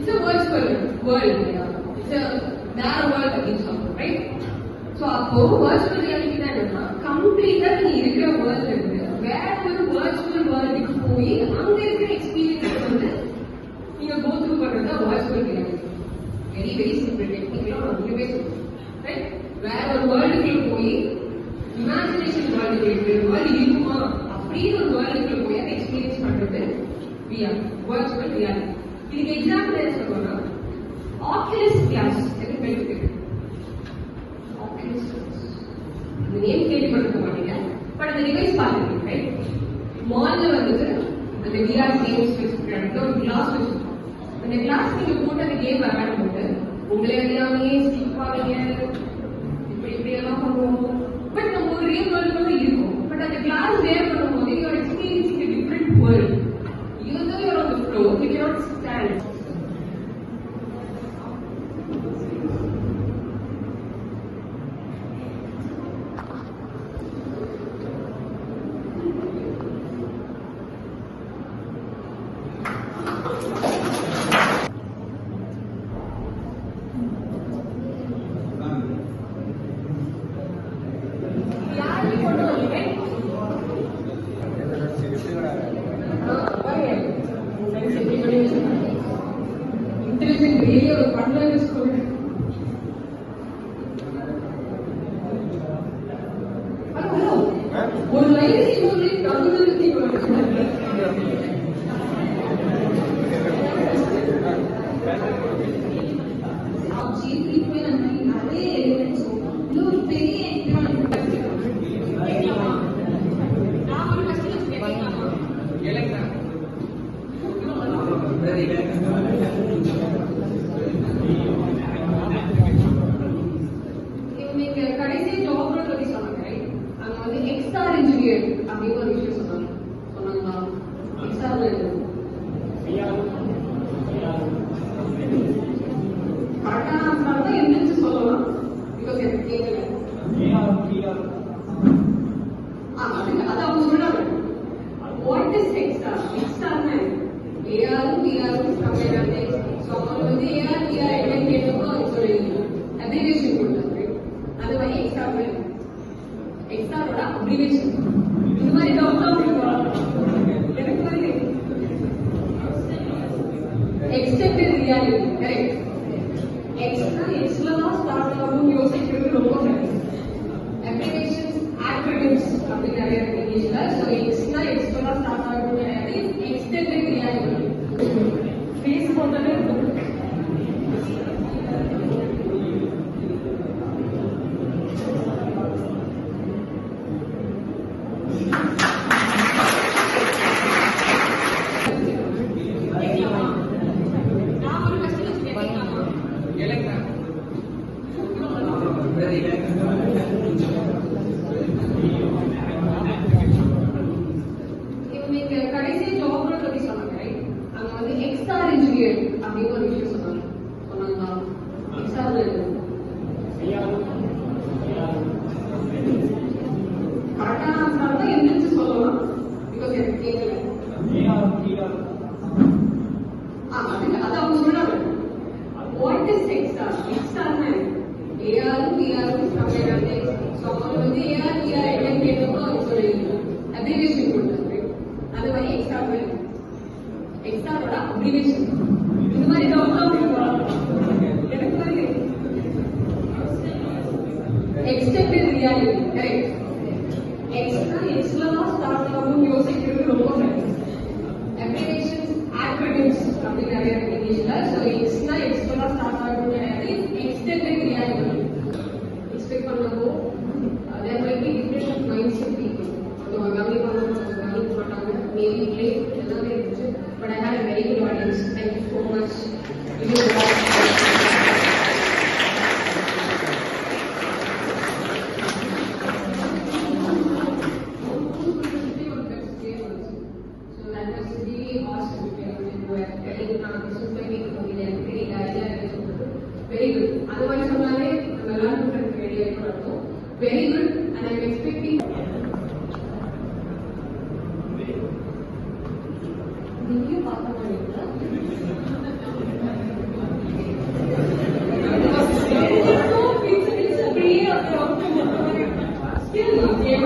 It's a virtual world. It's a narrow world அப்படின்னு சொல்றோம், right? So அப்போ virtual reality தான் என்னன்னா கம்ப்ளீட்டா நீ இருக்கிற வேர்ல்ட் இருக்கு வேற ஒரு virtual வேர்ல்டுக்கு போய் அங்க இருக்கிற எக்ஸ்பீரியன்ஸ் வந்து நீங்க கோ த்ரூ பண்றது virtual reality. Very very simple டெக்னிக்கலா ஒன்றுமே சொல்றேன், ரைட்? வேற ஒரு வேர்ல்டுக்குள்ள போய் இமேஜினேஷன் வேர்ல்டு வேர்ல்டு இருக்குமா அப்படின்னு ஒரு வேர்ல்டுக்குள்ள போய் அதை எக்ஸ்பீரியன்ஸ் பண்றது VR, virtual reality. இதுக்கு எக்ஸாம்பிள் என்ன சொல்றோம்னா ஆக்குலஸ் கிளாஸ் எது பேருக்கு ஆக்குலஸ் இந்த நேம் கேள்விப்பட்டிருக்க மாட்டீங்க, பட் அந்த டிவைஸ் பார்த்துருக்கீங்க, ரைட்? மால்ல வந்துட்டு அந்த VR கேம்ஸ் வச்சுருக்காங்க, ஒரு கிளாஸ் வச்சுருக்கோம். அந்த கிளாஸ் நீங்க போட்டு அந்த கேம் விளையாடும் போது உங்களை அறியாமையே ஸ்கிப் ஆவீங்க, இப்படி இப்படி எல்லாம் பண்ணுவோம். பட் நம்ம ஒரு ரியல் வேர்ல்டுக்குள்ள இருக்கும். பட் அந்த கிளாஸ் வேர் பண்ணும்போது you are experiencing a different world. Even though you are on the floor, you cannot stand. Intelligent really ஒரு பண்ணல ஸ்கூல். ஹலோ ஒரு லைன் ஸ்கூல்ல கம்யூனிட்டி கடைசி ஜாப் பத்தி சொன்னாங்க, அங்க வந்து எக்ஸ்ஆர் இன்ஜினியர் அப்படின்னு ஒரு விஷயம் சொன்னாங்களா? எக்ஸ்ஆர் கரெக்டான என்னன்னு சொல்லலாம், பிகாஸ் எனக்கு கேட்கல. அது அவங்க சொல்றாங்க. What is XR? எக்ஸ்ஆர்னா ஏஆரும் விஆரும் கம்பேர். ஸோ அவங்க வந்து ஏஆர் விஆர் என்னன்னு கேட்டப்போ அது சொல்லி அப்ரிவேஷன் கொடுத்தாங்க. அது மாதிரி எக்ஸ்ஆரோட அப்ரிவேஷன் இது மாதிரி எனக்கு மாதிரி எக்ஸ்டெண்டட் ரியாலிட்டி, கரெக்ட்? எக்ஸ்னா எக்ஸ்ல தான் ஸ்டார்ட் ஆகும் யோசிக்கிறது ரொம்ப கரெக்ட். அப்ரிவேஷன்ஸ் ஆக்ரோனிம்ஸ் அப்படி நிறைய இருக்கு இங்கிலீஷ்ல. ஸோ எக்ஸ்னா எக்ஸ்ல தான் ஸ்டார்ட் ஆகும் கிடையாது, எக்ஸ்டெண்டட் ரியாலிட்டி. ஃபேஸ் போட்டது கடைசி ஜாப் பத்தி சொன்னாங்க, அங்க வந்து எக்ஸ்ஆர் இன்ஜினியர் அப்படின்னு ஒரு விஷயம் சொன்னாங்களா? எக்ஸ்ஆர் கரெக்டான என்னன்னு சொல்லலாம், பிகாஸ் எனக்கு கேட்கல. அது அவங்க சொல்றாங்க. What is XR? எக்ஸ்ஆர்னா ஏஆரும் விஆரும் கம்பேர். ஸோ அவங்க வந்து ஏஆர் விஆர் என்னன்னு கேட்டப்போ அது சொல்லி அப்ரிவேஷன் கொடுத்தாங்க. அது மாதிரி எக்ஸ்ஆரோட அப்ரிவேஷன் இது மாதிரி எனக்கு மாதிரி எக்ஸ்டெண்டட் ரியாலிட்டி, கரெக்ட்? எக்ஸ்னா எக்ஸ்ல தான் ஸ்டார்ட் ஆகும் யோசிக்கிறது ரொம்ப கரெக்ட். அப்ரிவேஷன்ஸ் ஆக்ரோனிம்ஸ் அப்படி நிறைய இருக்கு இங்கிலீஷ்ல. ஸோ எக்ஸ்னா எக்ஸ்ல தான் ஸ்டார்ட் ஆகும் கிடையாது, எக்ஸ்டெண்டட் ரியாலிட்டி. எக்ஸ்பெக்ட் பண்ணப்போ there might be different mindset people. Maybe play another music, but I had a very good audience. Thank you so much. So that was really awesome. Very good. Otherwise, very good, and I'm expecting. Video Still,